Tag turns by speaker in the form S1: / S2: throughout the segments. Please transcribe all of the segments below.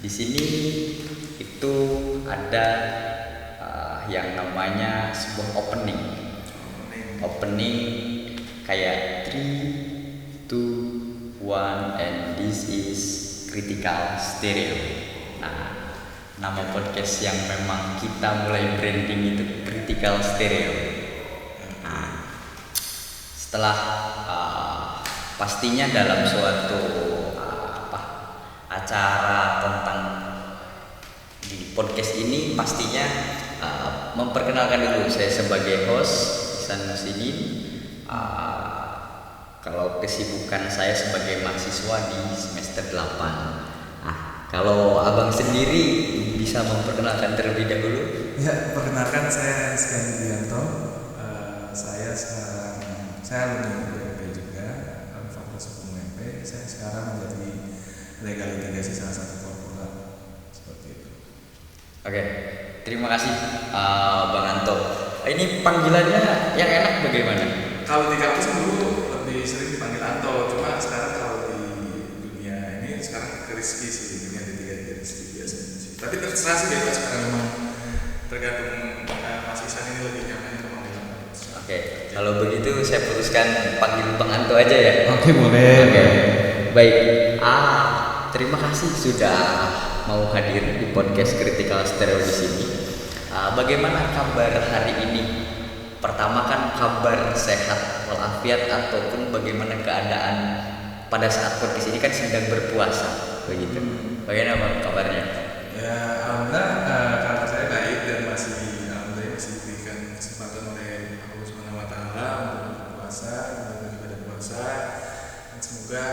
S1: di sini itu ada yang namanya sebuah opening kayak 3, 2, 1 and this is Critical Stereo. Nah, nama podcast yang memang kita mulai branding itu Critical Stereo. Nah, setelah pastinya dalam suatu acara tentang di podcast ini pastinya memperkenalkan dulu saya sebagai host Ihsan Musidin. Kalau kesibukan saya sebagai mahasiswa di semester 8. Kalau abang sendiri bisa memperkenalkan terlebih dahulu.
S2: Ya, perkenalkan saya Rizky Widianto. Saya alumni UMP juga, Fakultas Hukum UMP. Saya sekarang menjadi legal litigasi salah satu korporat seperti itu.
S1: Oke, terima kasih Bang Anto. Ini panggilannya yang enak bagaimana?
S2: Kalau di kampus dulu lebih sering dipanggil Anto, cuma sekarang kalau di dunia ini sekarang ke Rizky sih, di dunia litigasi Rizky biasanya sih. Tapi terserah sih bebas sekarang, memang tergantung Mas Ihsan ini lebih nyaman untuk manggil Anto.
S1: Oke, kalau begitu saya putuskan panggil Bang Anto aja ya.
S2: Oke, boleh.
S1: Oke, baik. Terima kasih sudah mau hadir di podcast Critical Stereo di sini. Bagaimana kabar hari ini? Pertama kan kabar sehat walafiat ataupun bagaimana keadaan pada saat podcast ini kan sedang berpuasa begitu. Bagaimana kabarnya?
S2: Ya, alhamdulillah kabar saya baik dan masih diberikan kesempatan oleh Allah Subhanahu wa taala untuk berpuasa, menjalankan ibadah puasa. Dan semoga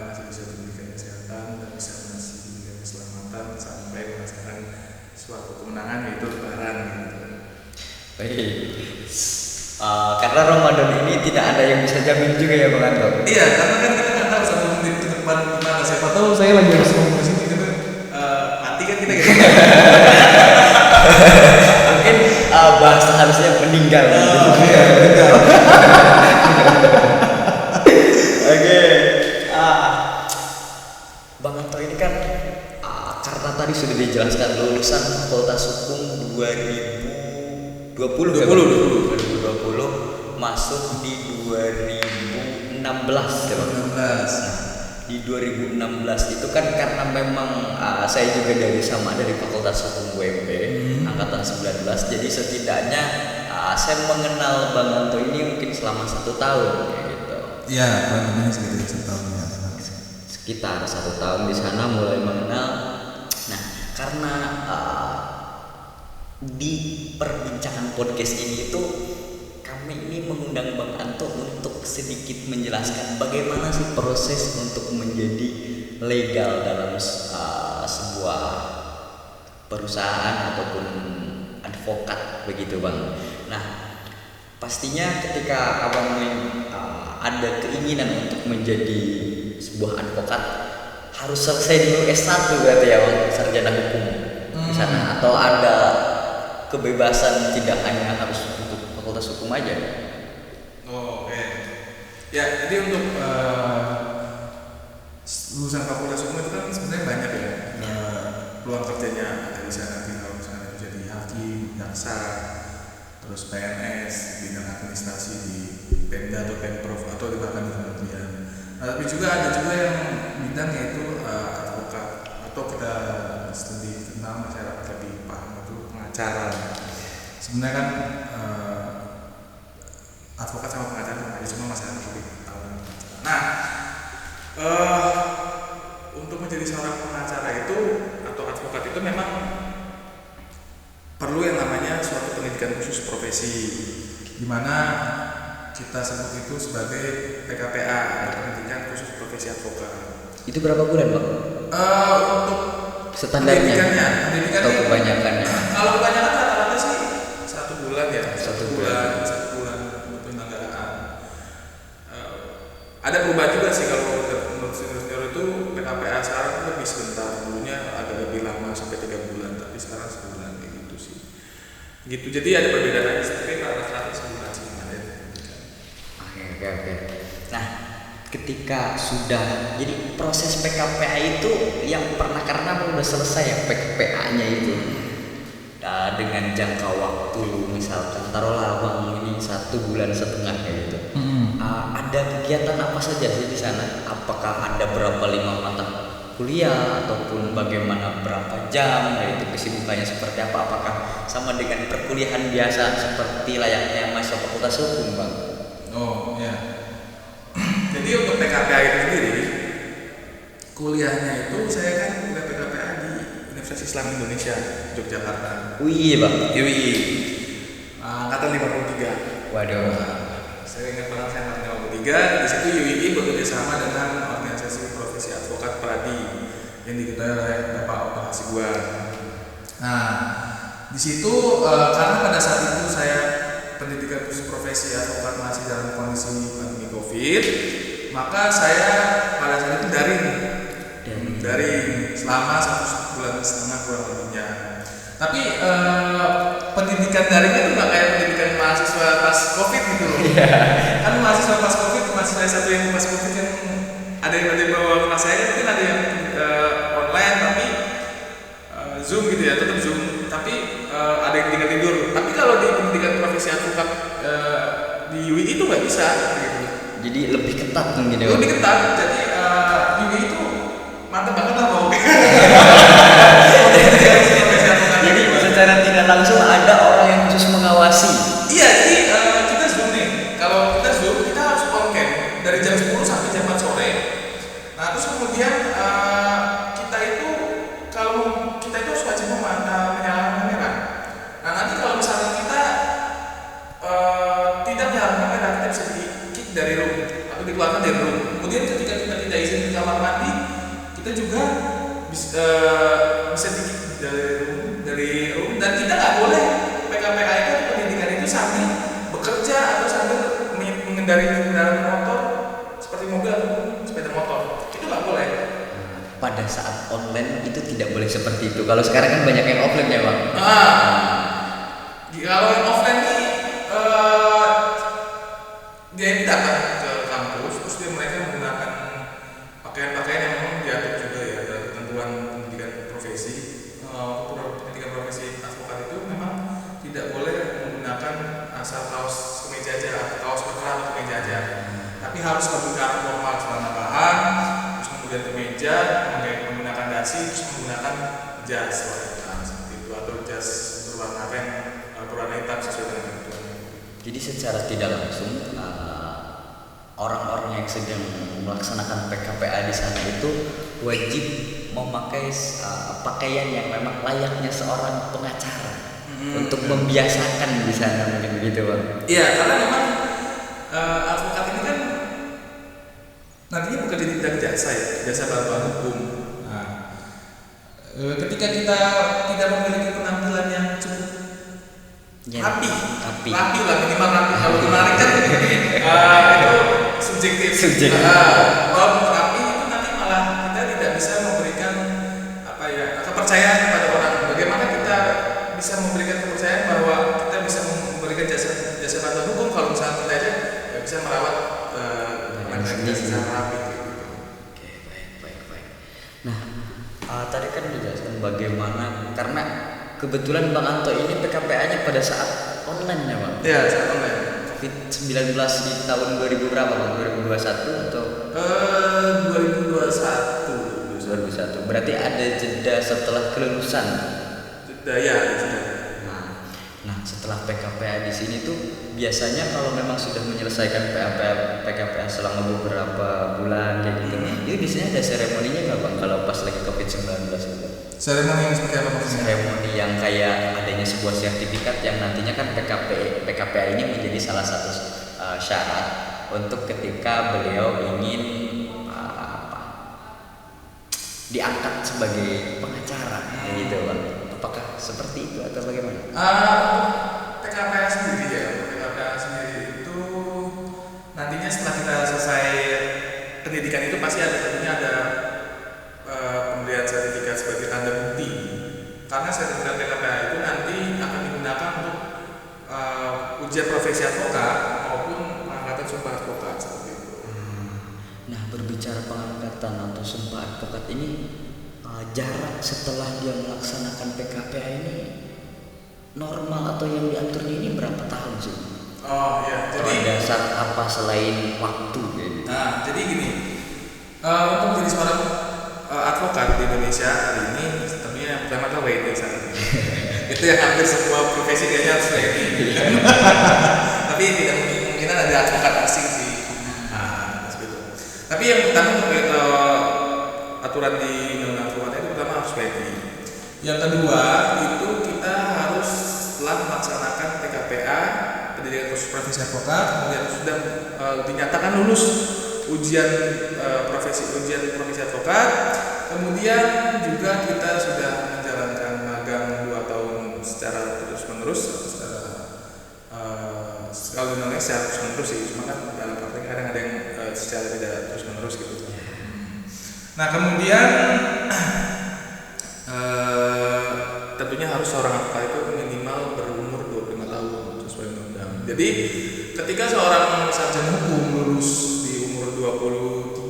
S2: masih bisa diberikan kesehatan dan bisa masih diberikan keselamatan sampai merasakan suatu kemenangan yaitu lebaran gitu.
S1: Baik. Karena Ramadan ini tidak ada yang bisa jamin juga ya Bang Anto.
S2: Iya, karena kan kita nggak tahu 1 menit ke depan gimana. Siapa tahu saya lagi harus ngomong di sini gitu, mati kan kita gitu.
S1: Mungkin bahasa harusnya meninggal.
S2: Iya, meninggal.
S1: Oke. Bang Anto ini kan karena tadi sudah dijelaskan lulusan Fakultas Hukum 2020 masuk di 2016 ya Bang. Di 2016 itu kan karena memang saya juga dari Fakultas Hukum UMP angkatan 19, jadi setidaknya saya mengenal Bang Anto ini mungkin selama 1 tahun kayak gitu.
S2: Iya, kurang lebih sekitar 1 tahun ya.
S1: Sekitar 1 tahun di sana mulai mengenal. Nah, karena di perbincangan podcast ini itu kami ini mengundang Bang Anto untuk sedikit menjelaskan bagaimana sih proses untuk menjadi legal dalam sebuah perusahaan ataupun advokat begitu Bang. Nah, pastinya ketika abang ada keinginan untuk menjadi sebuah advokat harus selesai dulu S1 berarti ya Bang, sarjana hukum di sana, atau ada kebebasan tidak hanya harus untuk fakultas hukum aja?
S2: Oke. Ya, jadi untuk lulusan fakultas hukum itu kan sebenarnya banyak ya. Peluang kerjanya ada di sana, kalau misalnya jadi hakim, jaksa, terus PNS, bidang administrasi di Pemda atau Pemprov atau bahkan di kementerian. Tapi juga ada juga yang bidang yaitu advokat atau kita lebih kenal masyarakat lebih paham itu pengacara. Sebenarnya kan advokat sama pengacara sama aja, cuma masyarakat lebih tahu pengacara. Nah, untuk menjadi seorang pengacara itu atau advokat itu memang perlu yang namanya suatu pendidikan khusus profesi, di mana kita sebut itu sebagai PKPA atau pendidikan khusus profesi advokat.
S1: Itu berapa bulan Bang?
S2: Untuk
S1: standarnya
S2: pendidikannya
S1: atau kebanyakannya?
S2: Kalau kebanyakan rata-rata sih 1 bulan ya,
S1: 1 bulan
S2: untuk penyelenggaraan. Ada perubahan juga sih kalau menurut senior itu PKPA sekarang lebih sebentar, dulunya agak lebih lama sampai 3 bulan, tapi sekarang sebulan kayak gitu sih. Gitu, jadi ada perbedaan aja, tapi rata-rata sebulan sih ada.
S1: Oke. Nah, ketika sudah jadi proses PKPA itu yang pernah karena udah selesai ya PKPA-nya itu dengan jangka waktu misalkan taruhlah bang ini 1,5 bulan kayak gitu. Ada kegiatan apa saja sih di sana? Apakah ada berapa 5 mata kuliah ataupun bagaimana berapa jam itu kesibukannya seperti apa? Apakah sama dengan perkuliahan biasa seperti layaknya mahasiswa fakultas hukum bang?
S2: Oh ya. Jadi untuk PKPA itu sendiri, kuliahnya itu saya kan kuliah PKPA di Universitas Islam Indonesia, Yogyakarta.
S1: Wih bang.
S2: UI. Angkatan 53.
S1: Waduh.
S2: Saya ingat banget saya angkatan 53. Di situ UI bekerja sama dengan organisasi profesi advokat Pradi yang diketuai oleh Bapak Oto Hasibuan. Nah, di situ karena pada saat itu saya pendidikan profesi advokat masih dalam kondisi pandemi COVID, maka saya pada saat itu daring selama 1,5 bulan kurang lebihnya. Tapi pendidikan daringnya itu nggak kayak pendidikan mahasiswa pas COVID gitu loh. Kan mahasiswa pas COVID, mahasiswa satu yang pas COVID kan ada yang bawa kelas saya kan mungkin ada yang online tapi Zoom gitu ya, tetap Zoom. Tapi ada yang tinggal tidur. Tapi kalau di pendidikan profesi advokat di UI itu nggak bisa gitu.
S1: Jadi lebih ketat mungkin ya.
S2: Lebih ketat. Jadi UI itu mantap banget lah mau.
S1: Jadi secara tidak langsung ada orang yang khusus mengawasi.
S2: Iya, jadi kita Zoom nih. Kalau kita Zoom kita harus on cam dari jam 10 sampai jam 4 sore. Nah, terus kemudian kita itu harus wajib menyalakan kamera. Nah, nanti kalau misalnya kita tidak menyalakan kamera, kita bisa di-kick dari room atau dikeluarkan dari room. Kemudian ketika kita tidak izin di kamar mandi, kita juga bisa di-kick dari room dan kita nggak boleh PKPA itu pendidikan itu sambil bekerja atau sambil mengendarai kendaraan motor seperti mobil atau sepeda motor. Itu nggak boleh.
S1: Pada saat online itu tidak boleh seperti itu. Kalau sekarang kan banyak yang offline ya bang.
S2: Kalau yang offline ini dia ini datang ke kampus, terus mereka menggunakan pakaian-pakaian yang memang diatur juga ya dalam ketentuan pendidikan profesi. Pendidikan profesi advokat itu memang tidak boleh menggunakan asal kaos kemeja aja atau kaos perkelah atau kemeja aja, tapi harus menggunakan formal celana bahan, terus kemudian kemeja, menggunakan dasi, terus menggunakan jas seperti itu atau jas berwarna hitam sesuai dengan kebutuhan.
S1: Jadi secara tidak langsung orang-orang yang sedang melaksanakan PKPA di sana itu wajib memakai pakaian yang memang layaknya seorang pengacara untuk membiasakan di sana mungkin begitu bang.
S2: Iya, karena memang advokat ini kan nantinya bekerja di bidang jasa ya, jasa bantuan hukum. Nah, ketika kita tidak memiliki penampilan yang cukup rapi lah minimal rapi. Kalau kemarin kan itu subjektif. Kalau rapi itu nanti malah kita tidak bisa memberikan kepercayaan kepada orang. Bagaimana kita bisa memberikan kepercayaan bahwa kita bisa memberikan jasa bantuan hukum kalau misalnya kita aja nggak bisa merawat kita secara rapi gitu.
S1: Oke, baik. Nah, tadi kan dijelaskan bagaimana karena kebetulan Bang Anto ini PKPA-nya pada saat online ya Bang?
S2: Iya, saat online.
S1: COVID-19 di tahun 2000 berapa Bang? 2021 atau? 2021. Berarti ada jeda setelah kelulusan?
S2: Jeda.
S1: Nah, setelah PKPA di sini tuh biasanya kalau memang sudah menyelesaikan PKPA selama beberapa bulan kayak gitu, itu biasanya ada seremoninya nggak Bang kalau pas lagi COVID-19 itu?
S2: Seremoni yang seperti apa maksudnya?
S1: Seremoni yang kayak adanya sebuah sertifikat yang nantinya kan PKPA ini menjadi salah satu syarat untuk ketika beliau ingin diangkat sebagai pengacara gitu Bang. Apakah seperti itu atau bagaimana?
S2: PKPA sendiri itu nantinya setelah kita selesai pendidikan itu pasti tentunya ada pemberian sertifikat sebagai tanda bukti. Karena sertifikat PKPA itu nanti akan digunakan untuk ujian profesi advokat maupun pengangkatan sumpah advokat seperti itu.
S1: kesepakatan atau sumpah advokat ini jarak setelah dia melaksanakan PKPA ini normal atau yang diaturnya ini berapa tahun sih?
S2: Oh ya,
S1: Atau
S2: jadi
S1: ada syarat apa selain waktu gitu?
S2: nah jadi gini, untuk jadi seorang advokat di Indonesia hari ini tentunya yang pertama adalah WIT syaratnya. Itu yang hampir semua profesi kayaknya harus WIT. Tapi tidak kemungkinan ada advokat asing sih. Nah, seperti itu. Tapi yang pertama untuk aturan di undang-undang advokat itu pertama harus WIT. Yang kedua itu kita harus setelah melaksanakan PKPA pendidikan khusus profesi advokat, kemudian sudah dinyatakan lulus ujian profesi advokat, kemudian juga kita sudah menjalankan magang 2 tahun secara terus menerus, kalau di Indonesia secara terus menerus sih, cuma kan dalam praktek kadang ada yang secara tidak terus menerus gitu. Nah kemudian tentunya harus seorang advokat itu minimal berumur 25 tahun sesuai undang-undang. Jadi ketika seorang sarjana hukum lulus di umur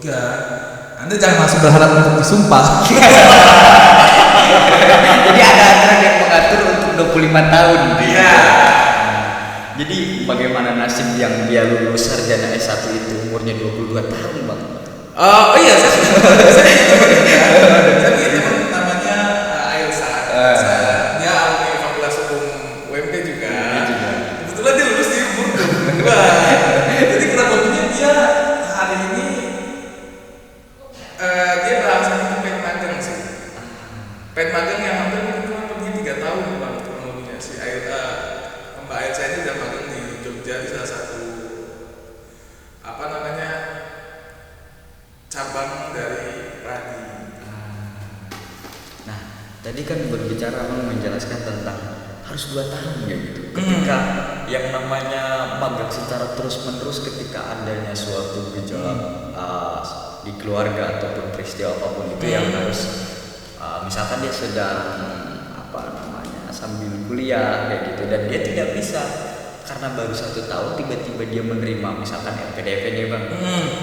S2: 23, Anda jangan langsung berharap untuk disumpah.
S1: Jadi ada aturan yang mengatur untuk 25 tahun.
S2: Iya.
S1: Jadi bagaimana nasib yang dia lulus sarjana S1 itu umurnya 22 tahun, Bang?
S2: Oh iya, saya itu namanya Ailsa. Dia alumni Fakultas Hukum UMP juga. Kebetulan dia lulus di umur 22. Jadi kurang lebihnya dia hari ini dia beralasan itu pen magang sih. Pen magang yang hampir mungkin kurang lebih 3 tahun Bang kurang lebihnya sih. Mbak Ailsa ini udah magang di Jogja di salah satu cabang dari Pradi.
S1: Nah, tadi kan berbicara menjelaskan tentang harus 2 tahun ya gitu. Ketika yang namanya magang secara terus-menerus ketika adanya suatu gejala di keluarga ataupun peristiwa apapun itu yang harus misalkan dia sedang sambil kuliah kayak gitu dan dia tidak bisa karena baru 1 tahun tiba-tiba dia menerima misalkan LPDP Bang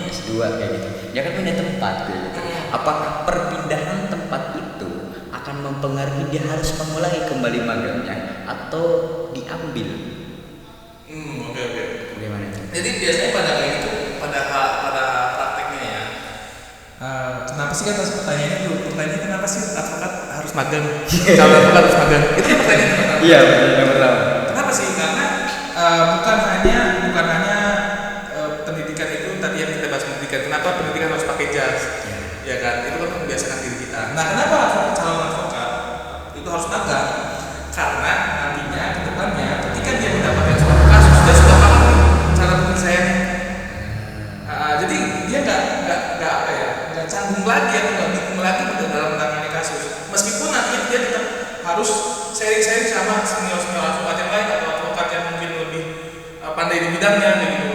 S1: S2 kayak gitu. Dia kan punya tempat kayak gitu. Apakah perpindahan tempat itu akan mempengaruhi dia harus memulai kembali magangnya atau diambil?
S2: Oke.
S1: Bagaimana itu?
S2: Jadi biasanya pada kayak gitu pada prakteknya ya. Kenapa sih kan pertanyaannya dulu? Pertanyaannya kenapa sih advokat harus magang? Calon advokat harus magang. Itu yang pertanyaan pertama.
S1: Iya, yang pertama.
S2: Kenapa sih? Karena bukan hanya pendidikan itu tadi yang kita bahas pendidikan. Kenapa pendidikan harus pakai jas? Ya kan? Itu kan membiasakan diri kita. Nah, kenapa calon advokat itu harus magang? Karena nantinya ke depannya ketika dia mendapatkan suatu kasus dia sudah paham cara penyelesaiannya. Jadi dia nggak canggung lagi atau nggak bingung lagi dalam menangani kasus. Meskipun nantinya dia tetap harus sharing sama senior advokat yang lain atau advokat yang mungkin lebih pandai di bidangnya gitu.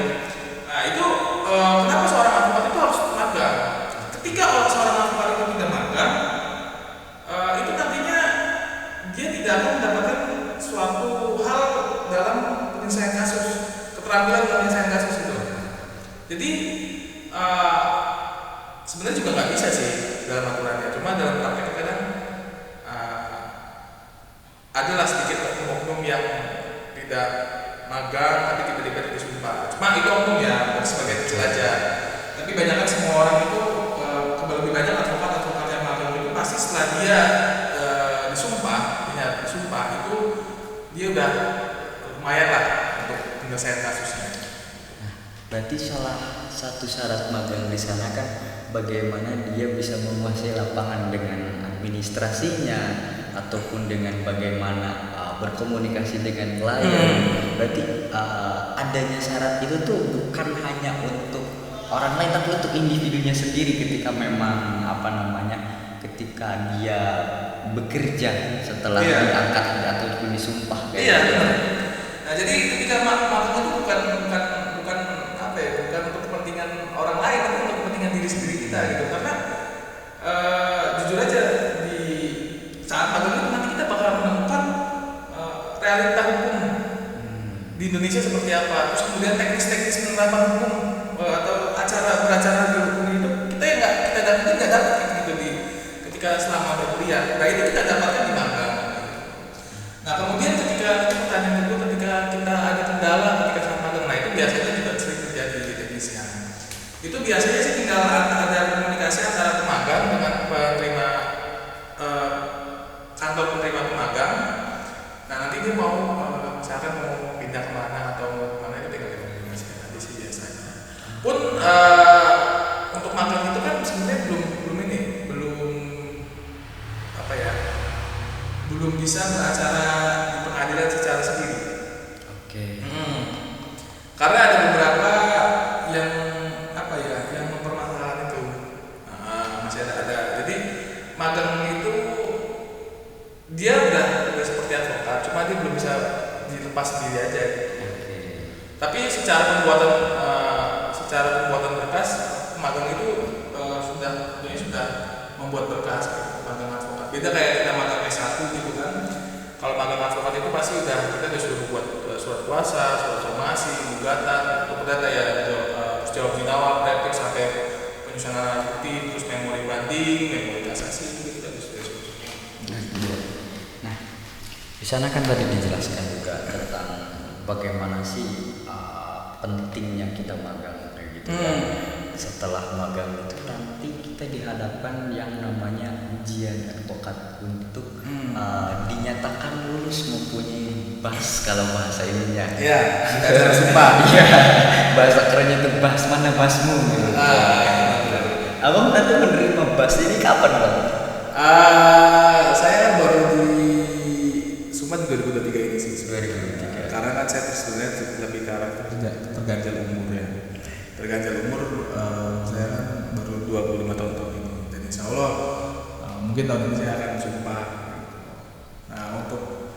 S2: Nah itu kenapa seorang advokat itu harus magang? Ketika seorang advokat itu tidak magang, itu nantinya dia tidak akan mendapatkan suatu hal dalam penyelesaian kasus, keterampilan penyelesaian kasus itu. Jadi sebenarnya juga nggak bisa sih dalam aturannya. Cuma dalam praktek kadang adalah sedikit oknum yang tidak magang tapi tiba-tiba disumpah. Cuma itu oknum ya, sebagai kecil aja. Tapi banyak kan semua orang itu lebih banyak advokat yang magang itu pasti setelah dia disumpah itu dia udah lumayan lah untuk penyelesaian kasusnya.
S1: Nah, berarti salah satu syarat magang di sana kan bagaimana dia bisa menguasai lapangan dengan administrasinya ataupun dengan bagaimana berkomunikasi dengan klien. Berarti adanya syarat itu tuh bukan hanya untuk orang lain tapi untuk individunya sendiri ketika memang ketika dia bekerja setelah diangkat ataupun disumpah.
S2: Iya benar. Nah jadi ketika magang itu bukan untuk kepentingan orang lain tapi untuk kepentingan diri sendiri kita gitu. Karena jujur aja di saat magang itu nanti kita bakal menemukan realita hukum di Indonesia seperti apa, terus kemudian teknis penerapan hukum atau beracara di hukum itu kita yang nggak kita mungkin nggak dapat gitu di ketika selama berkuliah. Nah itu kita dapatkan di magang. Nah kemudian ketika pertanyaan kedua, ketika kita ada kendala ketika sama magang, nah itu biasanya juga sering terjadi di teknisian. Itu biasanya sih tinggal ada komunikasi antara pemagang dengan penerima kantor penerima pemagang. Nah nanti dia mau misalkan mau pindah kemana atau mau kemana itu tinggal dikomunikasikan nanti sih biasanya. Pun untuk magang itu kan sebenarnya belum bisa beracara di pengadilan secara sendiri.
S1: Oke.
S2: Karena ada beberapa yang yang mempermasalahkan itu. Masih ada. Jadi magang itu dia udah seperti advokat, cuma dia belum bisa dilepas sendiri aja. Tapi secara pembuatan berkas, magang itu sudah membuat berkas magang advokat. Beda kayak kita magang S1 gitu kan. Kalau magang advokat itu pasti kita udah suruh buat surat kuasa, surat somasi, gugatan, untuk perdata ya, terus jawab awal, praktik sampai penyusunan alat bukti, terus memori banding, memori kasasi itu kita sudah.
S1: Nah, di sana kan tadi dijelaskan juga tentang bagaimana sih pentingnya kita magang kayak gitu kan. Setelah magang itu nanti kita dihadapkan yang namanya ujian advokat untuk dinyatakan lulus mempunyai BAS kalau bahasa ininya.
S2: Iya, acara sumpah.
S1: Iya, bahasa kerennya itu BAS, mana BASmu? Abang nanti menerima BAS ini kapan bang?
S2: Saya baru di Sumat 2023 ini sih.
S1: 2023.
S2: Karena kan saya sebenarnya lebih ke arah terganjal umur ya. Terganjal umur, saya kan baru 25 tahun ini. Dan insya Allah mungkin tahun ini saya akan sumpah. Nah untuk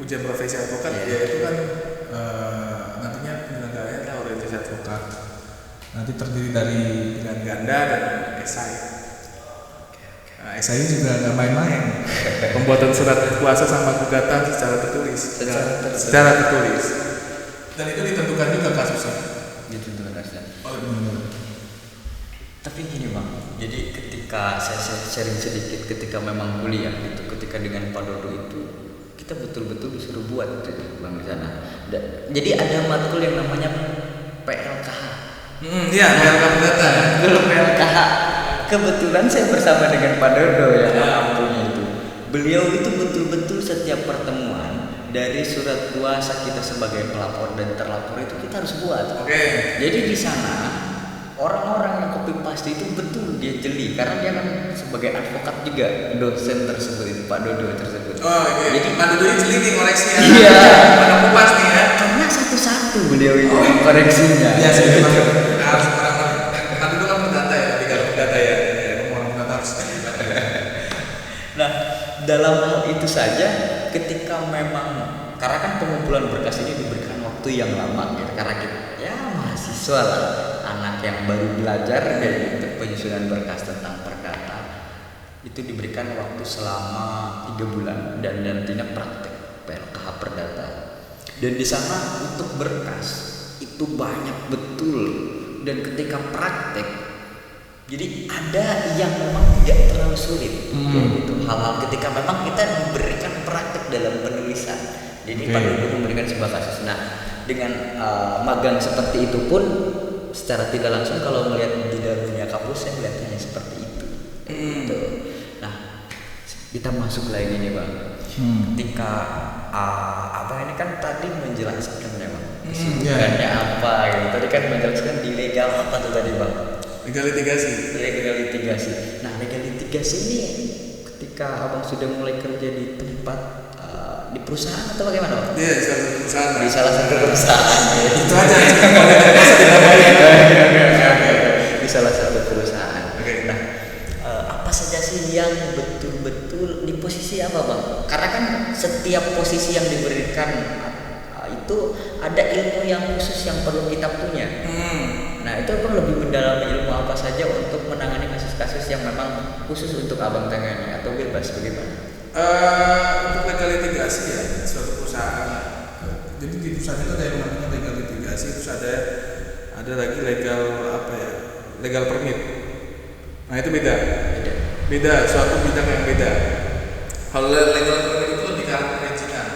S2: ujian profesi advokat ya itu kan nantinya penyelenggaranya adalah orientasi advokat. Nanti terdiri dari pilihan ganda dan esai. Nah, esai juga nggak main-main. Pembuatan surat kuasa sama gugatan secara tertulis. Secara tertulis. Dan itu ditentukan juga kasusnya.
S1: Ditentukan kasusnya.
S2: Oh, benar.
S1: Tapi gini bang, jadi ketika saya sharing sedikit ketika memang kuliah gitu, ketika dengan Pak Dodo itu kita betul-betul disuruh buat gitu, bang di sana. Jadi ada matkul yang namanya PLKH.
S2: Iya, PLKH perdata.
S1: Belum PLKH. Kebetulan saya bersama dengan Pak Dodo yang mengampunya itu. Beliau itu betul-betul setiap pertemuan dari surat kuasa kita sebagai pelapor dan terlapor itu kita harus buat.
S2: Oke.
S1: Jadi di sana orang-orang yang copy paste itu betul dia jeli karena dia kan sebagai advokat juga dosen tersebut itu Pak Dodo tersebut.
S2: Oh iya. Jadi Pak Dodo ini jeli nih koreksinya.
S1: Iya.
S2: Copy paste nih ya.
S1: Karena satu-satu beliau itu koreksinya.
S2: Iya sih. Harus orang-orang. Pak Dodo kan perdata ya, tiga perdata ya. Orang perdata harus.
S1: Nah, dalam hal itu saja ketika memang karena kan pengumpulan berkas ini diberikan waktu yang lama gitu, karena kita ya mahasiswa lah, anak yang baru belajar dari penyusunan berkas tentang perdata itu diberikan waktu selama 3 bulan dan nantinya praktek PLKH perdata. Dan di sana untuk berkas itu banyak betul, dan ketika praktek jadi ada yang memang tidak terlalu sulit gitu. Hal-hal ketika memang kita diberikan praktek dalam penulisan. Jadi Pak Dodo memberikan sebuah kasus. Nah, dengan magang seperti itu pun secara tidak langsung kalau melihat di dalam dunia kampus saya melihatnya seperti itu. Gitu. Nah, kita masuk lagi nih Bang. Ketika ini kan tadi menjelaskan ya Bang. Kesibukannya apa gitu. Tadi kan menjelaskan di legal apa tuh tadi Bang?
S2: Legal litigasi.
S1: Nah, legal litigasi ini ketika Abang sudah mulai kerja di tempat di perusahaan atau bagaimana Bang?
S2: Iya, di salah satu perusahaan.
S1: Di salah satu perusahaan.
S2: Itu aja.
S1: Di salah satu perusahaan.
S2: Oke.
S1: Nah, apa saja sih yang betul-betul di posisi apa Bang? Karena kan setiap posisi yang diberikan itu ada ilmu yang khusus yang perlu kita punya. Nah, itu Abang lebih mendalami ilmu apa saja untuk menangani kasus-kasus yang memang khusus untuk Abang tangani atau bebas bagaimana?
S2: Untuk legal litigasi ya suatu perusahaan. Jadi di perusahaan itu ada yang namanya legal litigasi, terus ada lagi legal legal permit. Nah itu beda.
S1: Beda.
S2: Beda, suatu bidang yang beda. Kalau legal permit itu lebih ke arah perizinan.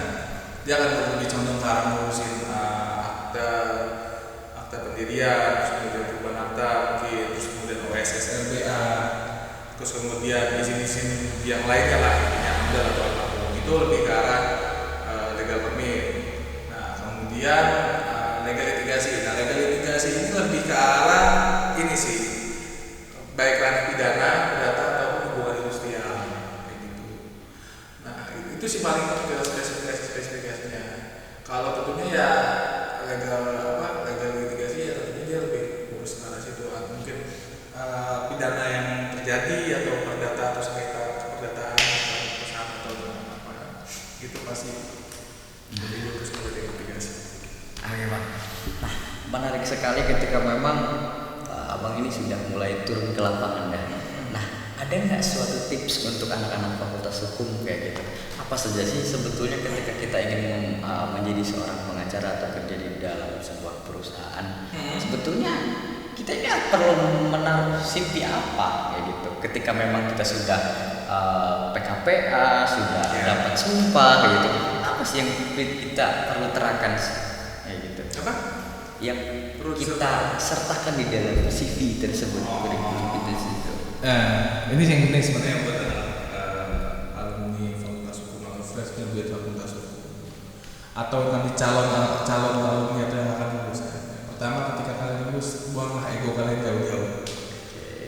S2: Dia akan lebih condong ke arah ngurusin akta pendirian, terus kemudian perubahan akta, mungkin terus kemudian OSS LBA, terus kemudian izin-izin yang lainnya lah, yang amdal atau apapun. Itu lebih ke arah legal permit. Nah kemudian legal litigasi. Nah legal litigasi ini lebih ke arah ini sih, baik ranah pidana, perdata ataupun hubungan industrial kayak gitu. Nah itu sih paling spesifikasinya. Kalau tentunya ya legal litigasi ya tentunya dia lebih fokus ke arah situ. Mungkin pidana yang terjadi atau perdata atau sengketa keperdataan atau perusahaan atau apa gitu pasti lebih fokus ke litigasi.
S1: Oke Bang. Nah menarik sekali ketika memang Abang ini sudah mulai turun ke lapangan dah. Nah, ada nggak suatu tips untuk anak-anak fakultas hukum kayak gitu? Apa saja sih sebetulnya ketika kita ingin menjadi seorang pengacara atau kerja di dalam sebuah perusahaan? Sebetulnya kita ini perlu menaruh CV apa kayak gitu? Ketika memang kita sudah PKPA, sudah dapat sumpah kayak gitu, apa sih yang kita perlu terapkan kayak gitu?
S2: Apa?
S1: Yang kita sertakan di dalam CV tersebut, kurikulum kita situ.
S2: Ini yang penting sebenarnya buat alumni fakultas hukum atau fresh graduate fakultas hukum atau nanti calon alumni atau yang akan lulus. Pertama ketika kalian lulus, buanglah ego kalian jauh-jauh.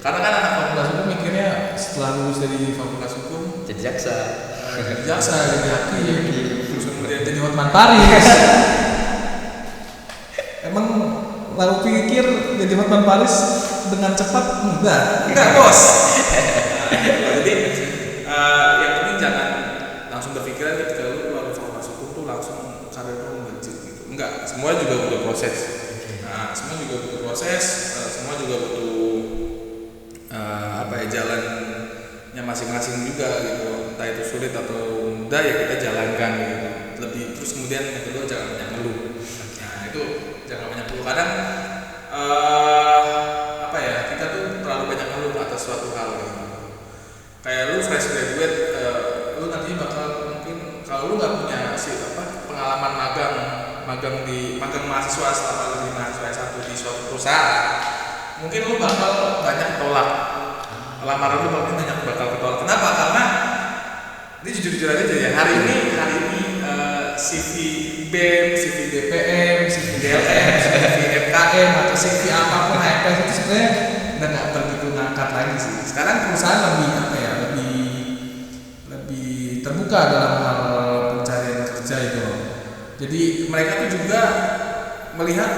S2: Karena kan anak fakultas hukum mikirnya setelah lulus dari fakultas hukum
S1: Jadi jaksa,
S2: jadi hakim, terus kemudian jadi Hotman Paris. Emang lalu pikir jadi Hotman Paris dengan cepat? Enggak bos. Jadi yang penting jangan langsung berpikiran ketika lu keluar dari fakultas hukum tuh langsung karir lu melejit gitu. Enggak, semua juga butuh proses. Nah, semua juga butuh proses, semua juga butuh jalannya masing-masing juga gitu. Entah itu sulit atau mudah ya kita jalankan gitu. Lebih terus kemudian yang kedua jangan banyak ngeluh. Nah, itu jangan banyak ngeluh. Kadang kita tuh terlalu banyak ngeluh atas suatu hal gitu. Kayak lu fresh graduate, lu nanti bakal mungkin kalau lu nggak punya pengalaman magang mahasiswa selama lebih mahasiswa S1 di suatu perusahaan, mungkin lu bakal banyak tolak. Lamaran lu bakal ketolak. Kenapa? Karena ini jujur aja ya. Hari ini CV BEM, CV BPM, CV DLM, CV FKM atau CV apapun HPS itu sebenarnya udah nggak begitu ngangkat lagi sih. Sekarang perusahaan lebih terbuka dalam hal pencarian kerja itu. Jadi mereka tuh juga melihat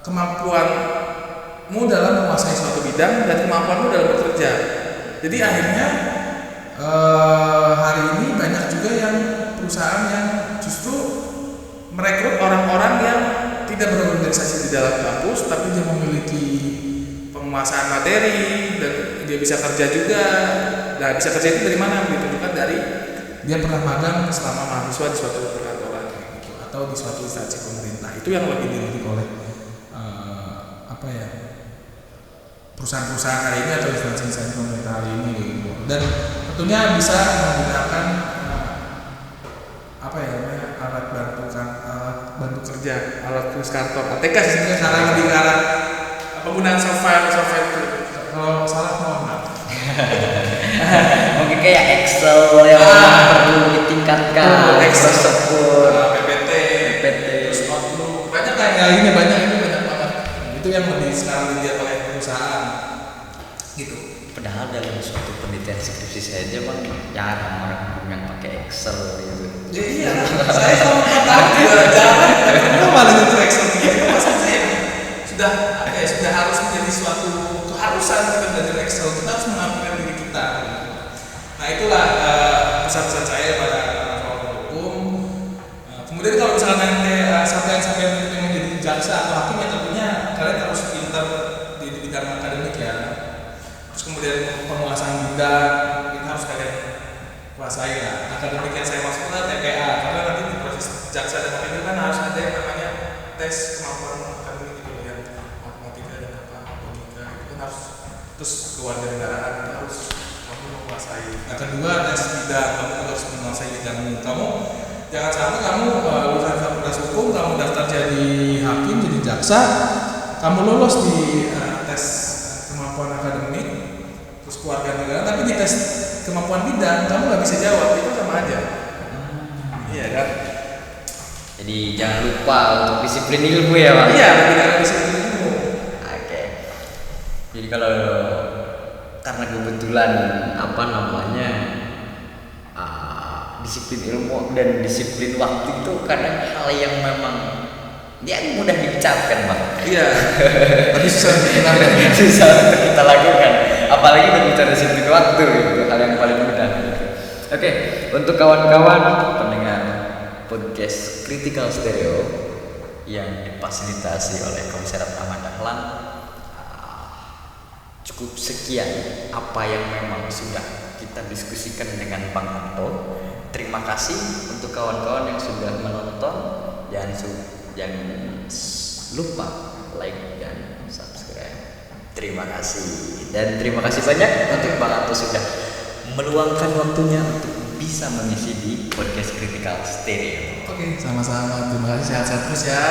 S2: kemampuanmu dalam menguasai suatu bidang dan kemampuanmu dalam bekerja. Jadi akhirnya hari ini banyak juga yang perusahaan yang justru merekrut orang-orang yang tidak berorganisasi di dalam kampus tapi dia memiliki penguasaan materi dan dia bisa kerja juga. Nah, bisa kerja itu dari mana? Ditentukan dari dia pernah magang selama mahasiswa di suatu perkantoran gitu, atau di suatu instansi pemerintah. Itu yang lebih dilirik oleh perusahaan-perusahaan hari ini atau instansi pemerintah hari ini gitu. Dan tentunya bisa menggunakan alat bantu kerja, alat tulis kantor, ATK sih sebenarnya sekarang lebih ke arah penggunaan software itu. Kalau salah mohon maaf.
S1: Mungkin kayak Excel yang perlu ditingkatkan, Microsoft Word,
S2: PPT, terus Outlook, banyak banget. Itu yang lebih sekarang dilihat oleh perusahaan gitu.
S1: Padahal dalam suatu penelitian skripsi saja Bang, jarang orang yang pakai Excel gitu.
S2: Ya iya, saya selama 4 tahun juga jarang. Kenapa dengan Excel gitu? Maksudnya sudah harus menjadi suatu keharusan kita belajar Excel. Kita harus mengampilkan diri kita. Nah itulah pesan-pesan saya pada fakultas hukum. Kemudian kalau misalnya nanti sampai ingin jadi jaksa atau hakim ya tentunya kalian harus pintar di bidang akademik ya. Terus kemudian penguasaan bidang itu harus kalian kuasai lah. Akademik yang saya maksud adalah TPA, karena nanti di proses jaksa dan hakim itu kan harus ada yang namanya tes kemampuan akademik gitu ya, matematika dan apa. harus, terus keluarga negaraan itu harus kamu menguasai. Yang kedua tes bidang, kamu harus menguasai bidangmu. Kamu jangan sampai kamu lulusan fakultas hukum, kamu daftar jadi hakim, jadi jaksa, kamu lolos di tes kemampuan akademik, terus keluarga negara, tapi di tes kemampuan bidang kamu nggak bisa jawab, itu sama aja. Iya kan?
S1: Jadi jangan lupa untuk disiplin ilmu ya Pak.
S2: Iya, lebih dari disiplin ilmu.
S1: Oke. Jadi kalau karena kebetulan apa namanya disiplin ilmu dan disiplin waktu itu kadang hal yang memang dia mudah diucapkan Pak.
S2: Iya. Tapi susah kita lakukan.
S1: Susah untuk kita lakukan. Apalagi berbicara disiplin waktu itu hal yang paling mudah. Oke, untuk kawan-kawan pendengar podcast Critical Stereo yang difasilitasi oleh Komisariat Ahmad Dahlan, cukup sekian apa yang memang sudah kita diskusikan dengan Bang Anto. Terima kasih untuk kawan-kawan yang sudah menonton. Jangan lupa like dan subscribe. Terima kasih dan terima kasih banyak untuk Bang Anto sudah meluangkan waktunya untuk bisa mengisi di podcast Critical Stereo.
S2: Oke, sama-sama. Terima kasih, sehat-sehat terus ya.